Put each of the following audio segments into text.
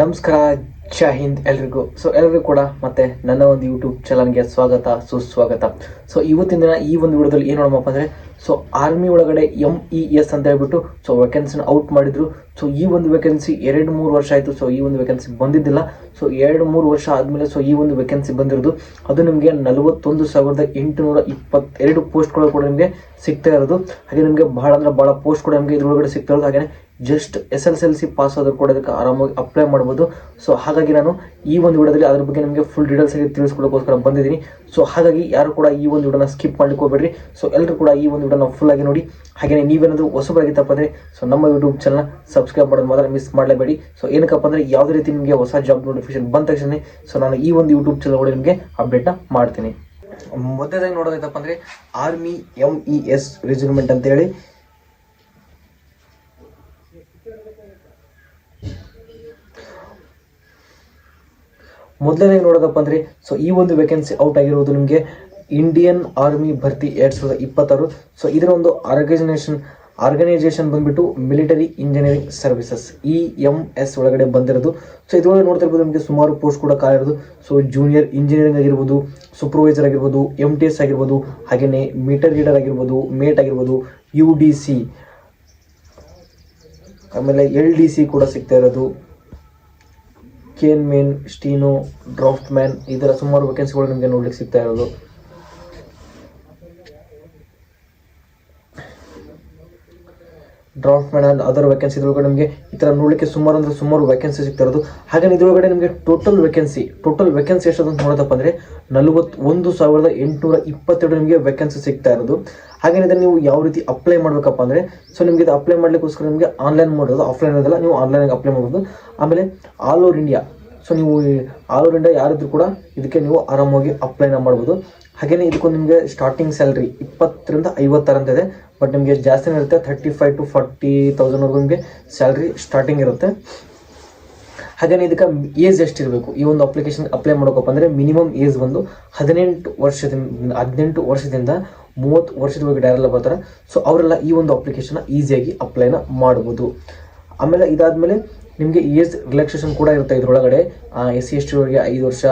ನಮಸ್ಕಾರ, ಜೈ ಹಿಂದ್ ಎಲ್ರಿಗೂ. ಎಲ್ಲರಿಗೂ ಕೂಡ ಮತ್ತೆ ನನ್ನ ಒಂದು ಯೂಟ್ಯೂಬ್ ಚಾನಲ್ಗೆ ಸ್ವಾಗತ, ಸುಸ್ವಾಗತ. ಇವತ್ತಿನ ದಿನ ಈ ಒಂದು ವಿಡಿಯೋದಲ್ಲಿ ಏನು ನೋಡೋಣಪ್ಪ ಅಂದರೆ ಆರ್ಮಿ ಒಳಗಡೆ MES ಅಂತ ಹೇಳ್ಬಿಟ್ಟು ವೇಕೆನ್ಸಿನ ಔಟ್ ಮಾಡಿದ್ರು. ಈ ಒಂದು ವೇಕೆನ್ಸಿ 2-3 ವರ್ಷ ಆಯಿತು. ಈ ಒಂದು ವೇಕೆನ್ಸಿ ಬಂದಿದ್ದಿಲ್ಲ. 2-3 ವರ್ಷ ಆದಮೇಲೆ ಈ ಒಂದು ವೇಕೆನ್ಸಿ ಬಂದಿರೋದು. ಅದು ನಿಮಗೆ 41,822 ಪೋಸ್ಟ್ಗಳು ಕೂಡ ನಿಮಗೆ ಸಿಗ್ತಾ ಇರೋದು. ಹಾಗೆ ನಿಮಗೆ ಬಹಳ ಅಂದರೆ ಭಾಳ ಪೋಸ್ಟ್ ಕೂಡ ನಿಮಗೆ ಇದ್ರೊಳಗಡೆ ಸಿಗ್ತಾ ಇರೋದು. ಹಾಗೆ ಜಸ್ಟ್ SSLC ಪಾಸ್ ಆದರೂ ಕೂಡ ಅದಕ್ಕೆ ಆರಾಮಾಗಿ ಅಪ್ಲೈ ಮಾಡ್ಬೋದು. ಹಾಗಾಗಿ ನಾನು ಈ ಒಂದು ವಿಡಿಯೋದಲ್ಲಿ ಅದ್ರ ಬಗ್ಗೆ ನಿಮಗೆ ಫುಲ್ ಡೀಟೇಲ್ಸ್ ಆಗಿ ತಿಳಿಸ್ಕೊಡೋಕ್ಕೋಸ್ಕರ ಬಂದಿದ್ದೀನಿ. ಹಾಗಾಗಿ ಯಾರು ಕೂಡ ಈ ಒಂದು ವಿಡಿಯೋನ ಸ್ಕಿಪ್ ಮಾಡ್ಲಿಕ್ಕೆ ಹೋಗ್ಬೇಡ್ರಿ. ಎಲ್ಲರೂ ಕೂಡ ಈ ಒಂದು ವಿಡಿಯೋನ ಫುಲ್ ಆಗಿ ನೋಡಿ. ಹಾಗೆ ನೀವೇನಾದರೂ ಹೊಸಬರಾಗಿತ್ತಪ್ಪ ಅಂದರೆ ನಮ್ಮ ಯೂಟ್ಯೂಬ್ ಚಾನಲ್ನ ಸಬ್ಸ್ಕ್ರೈಬ್ ಮಾಡೋದು ಮಾತ್ರ ಮಿಸ್ ಮಾಡಲೇಬೇಡಿ. ಏನಕ್ಕಪ್ಪ ಅಂದರೆ ಯಾವುದೇ ರೀತಿ ನಿಮಗೆ ಹೊಸ ಜಾಬ್ ನೋಟಿಫಿಕೇಶನ್ ಬಂದ ತಕ್ಷಣ ನಾನು ಈ ಒಂದು ಯೂಟ್ಯೂಬ್ ಚಾನಲ್ ಕೂಡ ನಿಮಗೆ ಅಪ್ಡೇಟ್ನ ಮಾಡ್ತೀನಿ. ಮೊದಲದಾಗಿ ನೋಡೋದೈತಪ್ಪ ಅಂದರೆ ಆರ್ಮಿ MES ರಿಕ್ರೂಟ್ಮೆಂಟ್ ಅಂತೇಳಿ ಮೊದಲನೇ ನೋಡೋದಪ್ಪ ಅಂದರೆ ಈ ಒಂದು ವೇಕೆನ್ಸಿ ಔಟ್ ಆಗಿರೋದು ನಿಮಗೆ ಇಂಡಿಯನ್ ಆರ್ಮಿ ಭರ್ತಿ 2026. ಇದರ ಒಂದು ಆರ್ಗನೈಸೇಷನ್ ಬಂದ್ಬಿಟ್ಟು ಮಿಲಿಟರಿ ಇಂಜಿನಿಯರಿಂಗ್ ಸರ್ವಿಸಸ್ EMS ಒಳಗಡೆ ಬಂದಿರೋದು. ಇದರೊಳಗೆ ನೋಡ್ತಿರ್ಬೋದು ನಿಮಗೆ ಸುಮಾರು ಪೋಸ್ಟ್ ಕೂಡ ಕಾಲಿರೋದು. ಜೂನಿಯರ್ ಇಂಜಿನಿಯರಿಂಗ್ ಆಗಿರ್ಬೋದು, ಸೂಪರ್ವೈಸರ್ ಆಗಿರ್ಬೋದು, MTS ಆಗಿರ್ಬೋದು, ಹಾಗೆಯೇ ಮೀಟರ್ ರೀಡರ್ ಆಗಿರ್ಬೋದು, ಮೇಟ್ ಆಗಿರ್ಬೋದು, UDC, ಆಮೇಲೆ LDC ಕೂಡ ಸಿಗ್ತಾ ಇರೋದು, ಕೇನ್ ಮೇನ್, ಸ್ಟೀನೋ, ಡ್ರಾಫ್ಟ್ ಮ್ಯಾನ್, ಇದರ ಸುಮಾರು ವೇಕೆನ್ಸಿಗಳು ನಿಮಗೆ ನೋಡ್ಲಿಕ್ಕೆ ಸಿಗ್ತಾ ಇರೋದು. Draftsman and other vacancy ಇದ್ರೊಳಗಡೆ ನಿಮಗೆ ಈ ಥರ ನೋಡಲಿಕ್ಕೆ ಸುಮಾರು ವೇಕೆನ್ಸಿ ಸಿಗ್ತಾ ಇರೋದು. ಹಾಗೆ ಇದ್ರೊಳಗಡೆ ನಿಮಗೆ ಟೋಟಲ್ ವೇಕೆನ್ಸಿ ಎಷ್ಟು ಅಂತ ನೋಡೋದಪ್ಪ ಅಂದರೆ 41,822 ನಿಮಗೆ ವೇಕೆನ್ಸಿ ಸಿಗ್ತಾ ಇರೋದು. ಹಾಗೆ ಇದನ್ನು ನೀವು ಯಾವ ರೀತಿ ಅಪ್ಲೈ ಮಾಡಬೇಕಪ್ಪ ಅಂದರೆ ನಿಮಗೆ ಇದು ಅಪ್ಲೈ ಮಾಡಲಿಕ್ಕೋಸ್ಕರ ನಿಮಗೆ ಆನ್ಲೈನ್ ಮಾಡೋದು, ಆಫ್ಲೈನ್ ಇರೋದಿಲ್ಲ, ನೀವು ಆನ್ಲೈನಾಗಿ ಅಪ್ಲೈ ಮಾಡ್ಬೋದು. ಆಮೇಲೆ ಆಲ್ ಓವರ್ ಇಂಡಿಯಾ, ನೀವು ಆಲ್ ಓವರ್ ಇಂಡಿಯಾ ಯಾರಿದ್ರು ಕೂಡ ಇದಕ್ಕೆ ನೀವು ಆರಾಮಾಗಿ ಅಪ್ಲೈನ ಮಾಡ್ಬೋದು. ಹಾಗೆಯೇ ಇದಕ್ಕೊಂದು ನಿಮಗೆ ಸ್ಟಾರ್ಟಿಂಗ್ ಸ್ಯಾಲ್ರಿ 20,000 to 50,000 ಅಂತ ಇದೆ. ಬಟ್ ನಿಮಗೆ ಜಾಸ್ತಿನೇ ಇರುತ್ತೆ, 35,000 to 40,000 ನಿಮಗೆ ಸ್ಯಾಲ್ರಿ ಸ್ಟಾರ್ಟಿಂಗ್ ಇರುತ್ತೆ. ಹಾಗೆಯೇ ಇದಕ್ಕೆ ಏಜ್ ಎಷ್ಟಿರಬೇಕು ಈ ಒಂದು ಅಪ್ಲಿಕೇಶನ್ ಅಪ್ಲೈ ಮಾಡೋಕಪ್ಪ ಅಂದರೆ ಮಿನಿಮಮ್ ಏಜ್ ಬಂದು 18 ವರ್ಷದಿಂದ 30 ವರ್ಷದವರೆಗೆ ಯಾರೆಲ್ಲ ಬರ್ತಾರೆ ಅವರೆಲ್ಲ ಈ ಒಂದು ಅಪ್ಲಿಕೇಶನ್ ಈಸಿಯಾಗಿ ಅಪ್ಲೈನ ಮಾಡ್ಬೋದು. ಆಮೇಲೆ ಇದಾದಮೇಲೆ ನಿಮಗೆ ಏಜ್ ರಿಲ್ಯಾಕ್ಸೇಷನ್ ಕೂಡ ಇರುತ್ತೆ ಇದರೊಳಗಡೆ. SC ST ಅವರಿಗೆ 5 ವರ್ಷ,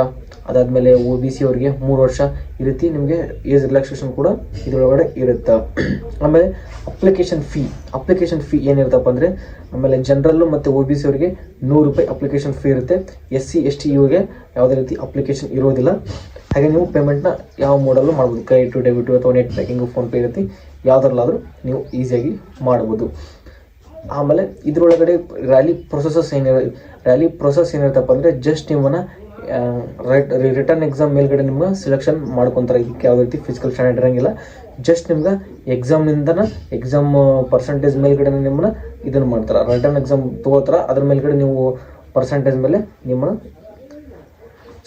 ಅದಾದಮೇಲೆ OBC ಅವರಿಗೆ 3 ವರ್ಷ, ಈ ರೀತಿ ನಿಮಗೆ ಏಜ್ ರಿಲ್ಯಾಕ್ಸೇಷನ್ ಕೂಡ ಇದರೊಳಗಡೆ ಇರುತ್ತೆ. ಆಮೇಲೆ ಅಪ್ಲಿಕೇಶನ್ ಫೀ ಏನಿರುತ್ತಪ್ಪ ಅಂದರೆ ಆಮೇಲೆ ಜನರಲ್ಲು ಮತ್ತು OBC ಅವರಿಗೆ 100 ರೂಪಾಯಿ ಅಪ್ಲಿಕೇಶನ್ ಫೀ ಇರುತ್ತೆ. SC ST ಇವರಿಗೆ ಯಾವುದೇ ರೀತಿ ಅಪ್ಲಿಕೇಶನ್ ಇರೋದಿಲ್ಲ. ಹಾಗೆ ನೀವು ಪೇಮೆಂಟ್ನ ಯಾವ ಮೋಡಲ್ಲೂ ಮಾಡ್ಬೋದು, ಕ್ರೆಡಿಟ್, ಡೆಬಿಟ್ ಅಥವಾ ನೆಟ್ ಬ್ಯಾಂಕಿಂಗು, ಫೋನ್ಪೇ ಇರುತ್ತೆ, ಯಾವುದರಲ್ಲಾದರೂ ನೀವು ಈಸಿಯಾಗಿ ಮಾಡ್ಬೋದು. ಆಮೇಲೆ ಇದರೊಳಗಡೆ ರ್ಯಾಲಿ ಪ್ರೊಸೆಸ್ ಏನಿರುತ್ತಪ್ಪ ಅಂದರೆ ಜಸ್ಟ್ ನಿಮ್ಮನ್ನು ರಿಟರ್ನ್ ಎಕ್ಸಾಮ್ ಮೇಲ್ಗಡೆ ನಿಮ್ಗೆ ಸೆಲೆಕ್ಷನ್ ಮಾಡ್ಕೊತಾರೆ. ಇದಕ್ಕೆ ಯಾವುದೇ ರೀತಿ ಫಿಸಿಕಲ್ ಸ್ಟ್ಯಾಂಡರ್ಡ್ ಇರೋಂಗಿಲ್ಲ. ಜಸ್ಟ್ ನಿಮ್ಗೆ ಎಕ್ಸಾಮ್ ಪರ್ಸೆಂಟೇಜ್ ಮೇಲ್ಗಡೆ ನಿಮ್ಮನ್ನ ಇದನ್ನು ಮಾಡ್ತಾರೆ, ರಿಟರ್ನ್ ಎಕ್ಸಾಮ್ ತೊಗೋತಾರೆ. ಅದ್ರ ಮೇಲ್ಗಡೆ ನೀವು ಪರ್ಸೆಂಟೇಜ್ ಮೇಲೆ ನಿಮ್ಮನ್ನು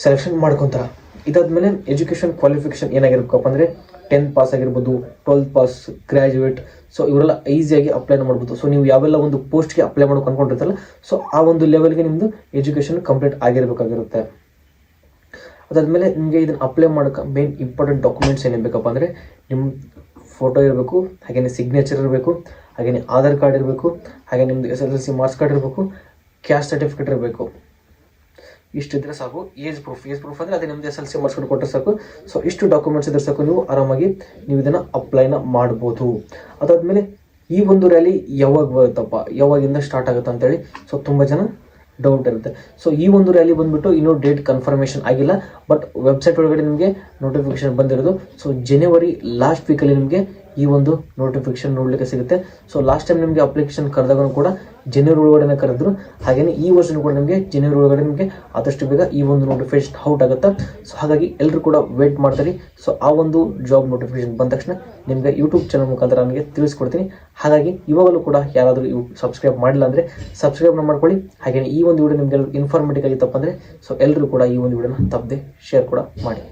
ಸೆಲೆಕ್ಷನ್ ಮಾಡ್ಕೊತಾರೆ. ಇದಾದ್ಮೇಲೆ ಎಜುಕೇಷನ್ ಕ್ವಾಲಿಫಿಕೇಷನ್ ಏನಾಗಿರ್ಬೇಕಪ್ಪ ಅಂದರೆ 10th ಪಾಸ್ ಆಗಿರ್ಬೋದು, 12th ಪಾಸ್, ಗ್ರ್ಯಾಜುಯೇಟ್. ಇವರೆಲ್ಲ ಈಸಿಯಾಗಿ ಅಪ್ಲೈ ಮಾಡ್ಬೋದು. ನೀವು ಯಾವೆಲ್ಲ ಒಂದು ಪೋಸ್ಟ್ಗೆ ಅಪ್ಲೈ ಮಾಡೋಕೆ ಅನ್ಕೊಂಡಿರ್ತಾರಲ್ಲ ಆ ಒಂದು ಲೆವೆಲ್ಗೆ ನಿಮ್ಮದು ಎಜುಕೇಷನ್ ಕಂಪ್ಲೀಟ್ ಆಗಿರಬೇಕಾಗಿರುತ್ತೆ. ಅದಾದಮೇಲೆ ನಿಮಗೆ ಇದನ್ನು ಅಪ್ಲೈ ಮಾಡೋಕೆ ಮೇನ್ ಇಂಪಾರ್ಟೆಂಟ್ ಡಾಕ್ಯುಮೆಂಟ್ಸ್ ಏನಿರಬೇಕಪ್ಪ ಅಂದರೆ ನಿಮ್ಮ ಫೋಟೋ ಇರಬೇಕು, ಹಾಗೆಯೇ ಸಿಗ್ನೇಚರ್ ಇರಬೇಕು, ಹಾಗೆಯೇ ಆಧಾರ್ ಕಾರ್ಡ್ ಇರಬೇಕು, ಹಾಗೆ ನಿಮ್ಮದು SSLC ಮಾರ್ಕ್ಸ್ ಕಾರ್ಡ್ ಇರಬೇಕು, ಕ್ಯಾಸ್ಟ್ ಸರ್ಟಿಫಿಕೇಟ್ ಇರಬೇಕು. ಇಷ್ಟಿದ್ರೆ ಸಾಕು. ಏಜ್ ಪ್ರೂಫ್ ಅಂದರೆ ಅದೇ ನಿಮ್ಮದು SSLC ಮಾರ್ಕ್ಸ್ ಕಾರ್ಡ್ ಕೊಟ್ಟರೆ ಸಾಕು. ಇಷ್ಟು ಡಾಕ್ಯುಮೆಂಟ್ಸ್ ಇದ್ರೆ ಸಾಕು, ನೀವು ಆರಾಮಾಗಿ ನೀವು ಇದನ್ನು ಅಪ್ಲೈನ ಮಾಡ್ಬೋದು. ಅದಾದಮೇಲೆ ಈ ಒಂದು ರ್ಯಾಲಿ ಯಾವಾಗ ಬರುತ್ತಪ್ಪ, ಯಾವಾಗಿಂದ ಸ್ಟಾರ್ಟ್ ಆಗುತ್ತೆ ಅಂತೇಳಿ ತುಂಬ ಜನ ಡೌಟ್ ಇರುತ್ತೆ. ಈ ಒಂದು ರ್ಯಾಲಿ ಬಂದ್ಬಿಟ್ಟು ಇನ್ನೂ ಡೇಟ್ ಕನ್ಫರ್ಮೇಷನ್ ಆಗಿಲ್ಲ. ಬಟ್ ವೆಬ್ಸೈಟ್ ಒಳಗಡೆ ನಿಮಗೆ ನೋಟಿಫಿಕೇಶನ್ ಬಂದಿರೋದು. ಜನವರಿ ಲಾಸ್ಟ್ ವೀಕಲ್ಲಿ ನಿಮಗೆ ಈ ಒಂದು ನೋಟಿಫಿಕೇಶನ್ ನೋಡಲಿಕ್ಕೆ ಸಿಗುತ್ತೆ. ಲಾಸ್ಟ್ ಟೈಮ್ ನಿಮಗೆ ಅಪ್ಲಿಕೇಶನ್ ಕರೆದಾಗ ಕೂಡ ಜನವರಿ ಒಳಗಡೆ ಕರೆದ್ರು. ಹಾಗೆಯೇ ಈ ವರ್ಷ ಕೂಡ ನಿಮಗೆ ಜನವರಿ ಒಳಗಡೆ ನಿಮಗೆ ಆದಷ್ಟು ಬೇಗ ಈ ಒಂದು ನೋಟಿಫಿಕೇಶನ್ ಔಟ್ ಆಗುತ್ತೆ. ಹಾಗಾಗಿ ಎಲ್ಲರೂ ಕೂಡ ವೇಟ್ ಮಾಡ್ತಾರೆ. ಆ ಒಂದು ಜಾಬ್ ನೋಟಿಫಿಕೇಶನ್ ಬಂದ ತಕ್ಷಣ ನಿಮಗೆ ಯೂಟ್ಯೂಬ್ ಚಾನಲ್ ಮುಖಾಂತರ ನನಗೆ ತಿಳಿಸ್ಕೊಡ್ತೀನಿ. ಹಾಗಾಗಿ ಇವಾಗಲೂ ಕೂಡ ಯಾರಾದರೂ ಸಬ್ಸ್ಕ್ರೈಬ್ ಮಾಡಿಲ್ಲ ಅಂದರೆ ಸಬ್ಸ್ಕ್ರೈಬ್ನ ಮಾಡ್ಕೊಳ್ಳಿ. ಹಾಗೆಯೇ ಈ ಒಂದು ವಿಡಿಯೋ ನಿಮಗೆ ಇನ್ಫಾರ್ಮೇಟಿವ್ ಆಗಿತ್ತಪ್ಪ ಅಂದರೆ ಎಲ್ಲರೂ ಕೂಡ ಈ ಒಂದು ವಿಡಿಯೋನ ತಪ್ಪದೆ ಶೇರ್ ಕೂಡ ಮಾಡಿ.